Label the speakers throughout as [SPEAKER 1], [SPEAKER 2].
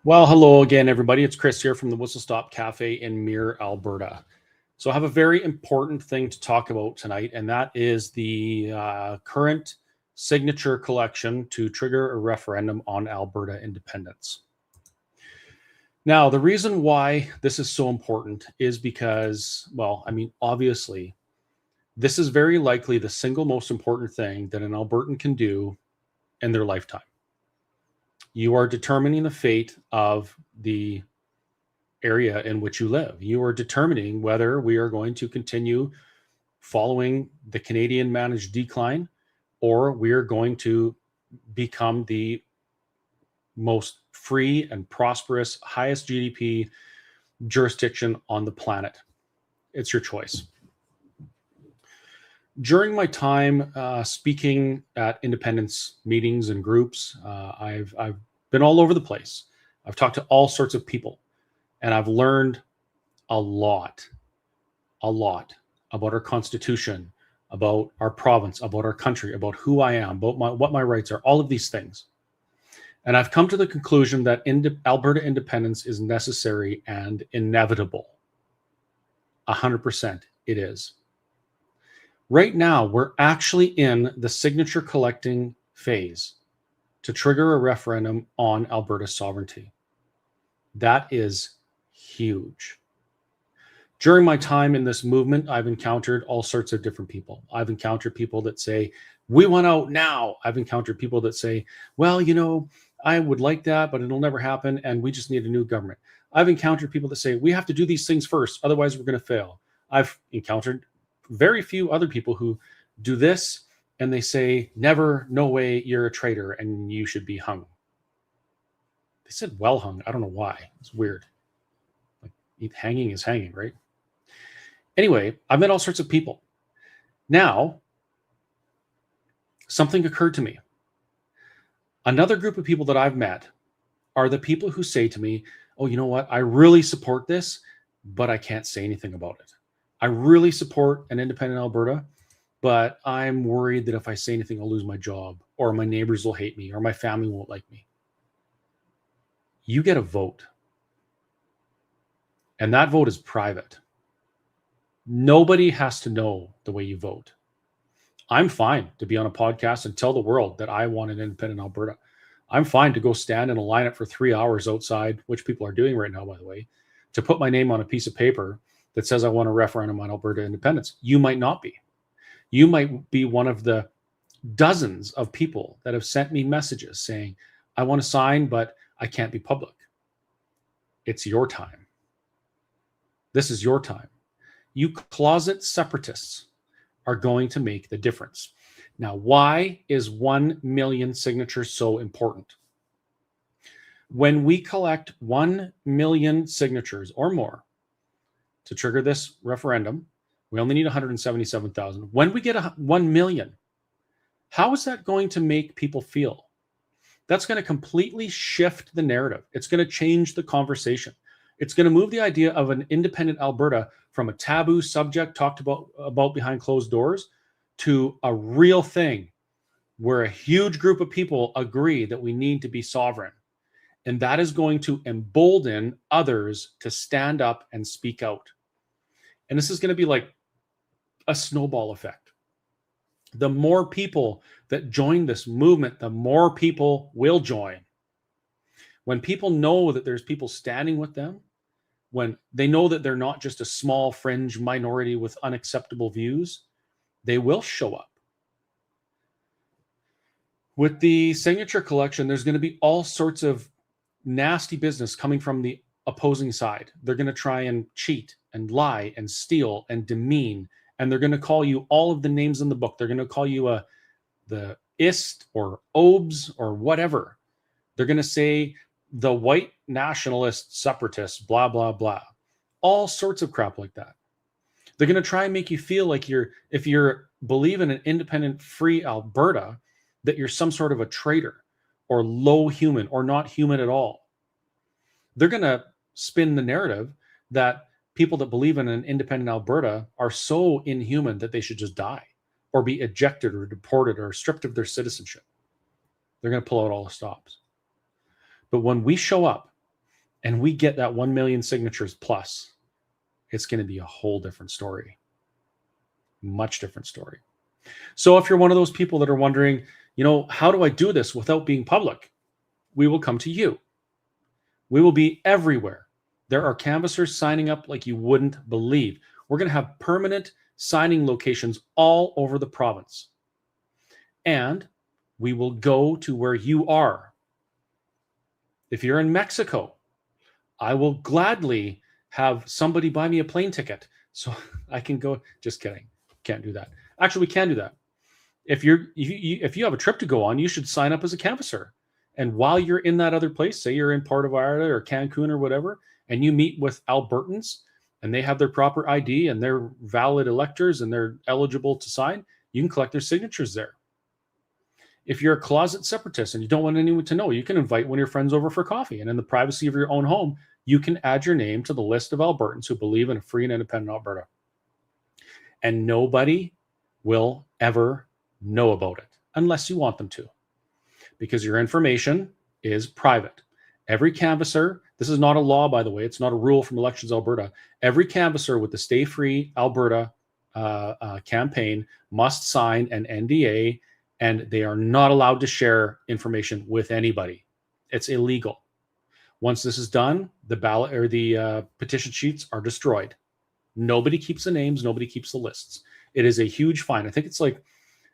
[SPEAKER 1] Well, hello again, everybody. It's Chris here from the Whistle Stop Cafe in Mirror, Alberta. So I have a very important thing to talk about tonight, and that is the current signature collection to trigger a referendum on Alberta independence. Now, the reason why this is so important is because, well, I mean, obviously, this is very likely the single most important thing that an Albertan can do in their lifetime. You are determining the fate of the area in which you live. You are determining whether we are going to continue following the Canadian managed decline or we are going to become the most free and prosperous, highest GDP jurisdiction on the planet. It's your choice. During my time speaking at independence meetings and groups, I've been all over the place. I've talked to all sorts of people, and I've learned a lot about our Constitution, about our province, about our country, about who I am, about what my rights are, all of these things. And I've come to the conclusion that Alberta independence is necessary and inevitable. 100% it is. Right now, we're actually in the signature collecting phase to trigger a referendum on Alberta sovereignty. That is huge. During my time in this movement, I've encountered all sorts of different people. I've encountered people that say, we want out now. I've encountered people that say, well, you know, I would like that, but it'll never happen, and we just need a new government. I've encountered people that say, we have to do these things first, otherwise we're going to fail. I've encountered very few other people who do this and they say, never, no way, you're a traitor and you should be hung. They said well hung. I don't know why. It's weird. Like hanging is hanging, right? Anyway, I've met all sorts of people. Now, something occurred to me. Another group of people that I've met are the people who say to me, oh, you know what? I really support this, but I can't say anything about it. I really support an independent Alberta, but I'm worried that if I say anything, I'll lose my job, or my neighbors will hate me, or my family won't like me. You get a vote. And that vote is private. Nobody has to know the way you vote. I'm fine to be on a podcast and tell the world that I want an independent Alberta. I'm fine to go stand in a lineup for 3 hours outside, which people are doing right now, by the way, to put my name on a piece of paper that says I want a referendum on Alberta independence. You might not be. You might be one of the dozens of people that have sent me messages saying, I want to sign, but I can't be public. It's your time. This is your time. You closet separatists are going to make the difference. Now, why is 1 million signatures so important? When we collect 1 million signatures or more to trigger this referendum, we only need 177,000. When we get 1 million, how is that going to make people feel? That's going to completely shift the narrative. It's going to change the conversation. It's going to move the idea of an independent Alberta from a taboo subject talked about behind closed doors to a real thing where a huge group of people agree that we need to be sovereign. And that is going to embolden others to stand up and speak out. And this is going to be like a snowball effect. The more people that join this movement, the more people will join. When people know that there's people standing with them, when they know that they're not just a small fringe minority with unacceptable views, they will show up. With the signature collection, there's going to be all sorts of nasty business coming from the opposing side. They're going to try and cheat and lie and steal and demean, and they're going to call you all of the names in the book. They're going to call you the ist or obes or whatever. They're going to say the white nationalist separatists, blah, blah, blah. All sorts of crap like that. They're going to try and make you feel like if you're believe in an independent, free Alberta, that you're some sort of a traitor or low human or not human at all. They're going to spin the narrative that people that believe in an independent Alberta are so inhuman that they should just die or be ejected or deported or stripped of their citizenship. They're going to pull out all the stops. But when we show up and we get that 1 million signatures plus, it's going to be a whole different story. Much different story. So if you're one of those people that are wondering, how do I do this without being public? We will come to you. We will be everywhere. There are canvassers signing up like you wouldn't believe. We're going to have permanent signing locations all over the province. And we will go to where you are. If you're in Mexico, I will gladly have somebody buy me a plane ticket so I can go. Just kidding. Can't do that. Actually, we can do that. If you have a trip to go on, you should sign up as a canvasser. And while you're in that other place, say you're in Puerto Vallarta or Cancun or whatever, and you meet with Albertans and they have their proper ID and they're valid electors and they're eligible to sign, you can collect their signatures there. If you're a closet separatist and you don't want anyone to know, you can invite one of your friends over for coffee. And in the privacy of your own home, you can add your name to the list of Albertans who believe in a free and independent Alberta. And nobody will ever know about it unless you want them to, because your information is private. Every canvasser, this is not a law, by the way, it's not a rule from Elections Alberta. Every canvasser with the Stay Free Alberta campaign must sign an NDA, and they are not allowed to share information with anybody. It's illegal. Once this is done, the ballot or the petition sheets are destroyed. Nobody keeps the names. Nobody keeps the lists. It is a huge fine. I think it's like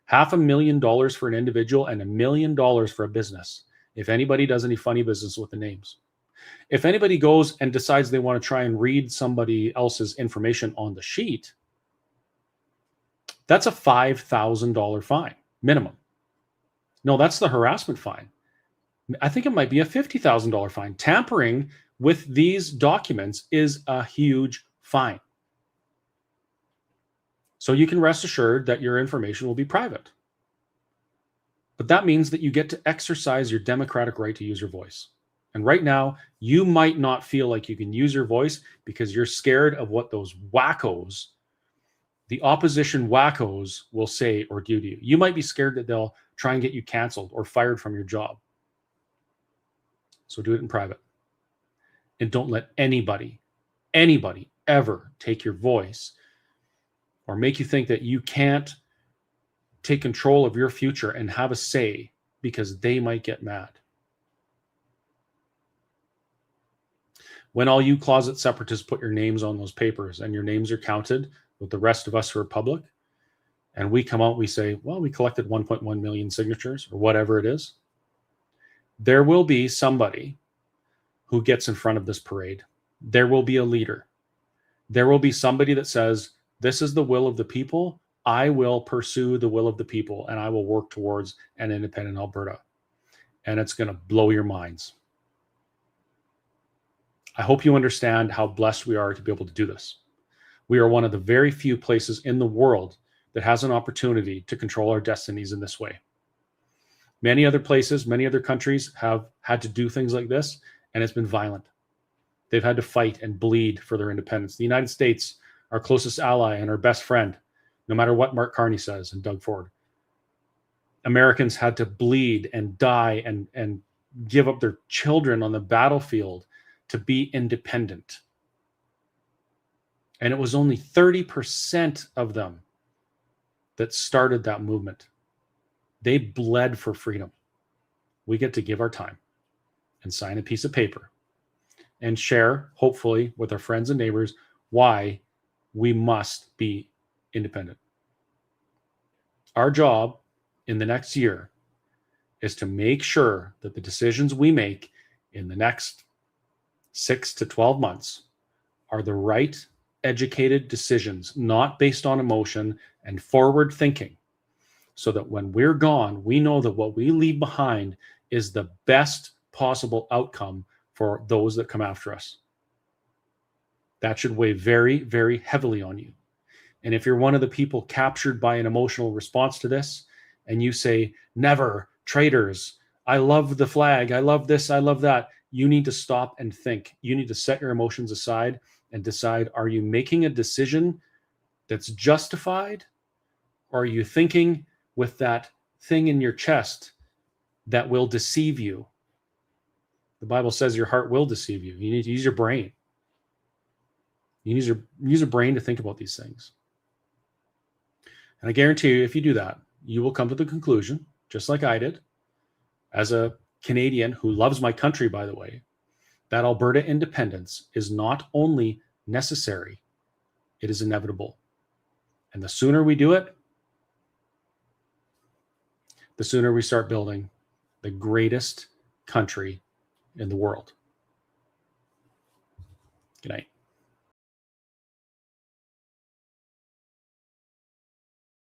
[SPEAKER 1] $500,000 for an individual and $1 million for a business if anybody does any funny business with the names. If anybody goes and decides they want to try and read somebody else's information on the sheet, that's a $5,000 fine minimum. No, that's the harassment fine. I think it might be a $50,000 fine. Tampering with these documents is a huge fine. So you can rest assured that your information will be private. But that means that you get to exercise your democratic right to use your voice. And right now, you might not feel like you can use your voice because you're scared of what those wackos, the opposition wackos, will say or do to you. You might be scared that they'll try and get you canceled or fired from your job. So do it in private. And don't let anybody ever take your voice or make you think that you can't take control of your future and have a say because they might get mad. When all you closet separatists put your names on those papers and your names are counted with the rest of us who are public, and we come out, we say, well, we collected 1.1 million signatures or whatever it is, there will be somebody who gets in front of this parade. There will be a leader. There will be somebody that says, this is the will of the people. I will pursue the will of the people, and I will work towards an independent Alberta. And it's going to blow your minds. I hope you understand how blessed we are to be able to do this. We are one of the very few places in the world that has an opportunity to control our destinies in this way. Many other places, many other countries have had to do things like this, and it's been violent. They've had to fight and bleed for their independence. The United States, our closest ally and our best friend, no matter what Mark Carney says and Doug Ford, Americans had to bleed and die and give up their children on the battlefield to be independent. And it was only 30% of them that started that movement. They bled for freedom. We get to give our time and sign a piece of paper and share, hopefully, with our friends and neighbors why we must be independent. Our job in the next year is to make sure that the decisions we make in the next 6 to 12 months are the right, educated decisions, not based on emotion and forward thinking, so that when we're gone, we know that what we leave behind is the best possible outcome for those that come after us. That should weigh very, very heavily on you. And if you're one of the people captured by an emotional response to this, and you say, never, traitors, I love the flag, I love this, I love that, you need to stop and think. You need to set your emotions aside and decide, are you making a decision that's justified? Or are you thinking with that thing in your chest that will deceive you? The Bible says your heart will deceive you. You need to use your brain. You use your brain to think about these things. And I guarantee you, if you do that, you will come to the conclusion, just like I did, as a Canadian who loves my country, by the way, that Alberta independence is not only necessary, it is inevitable. And the sooner we do it, the sooner we start building the greatest country in the world. Good night.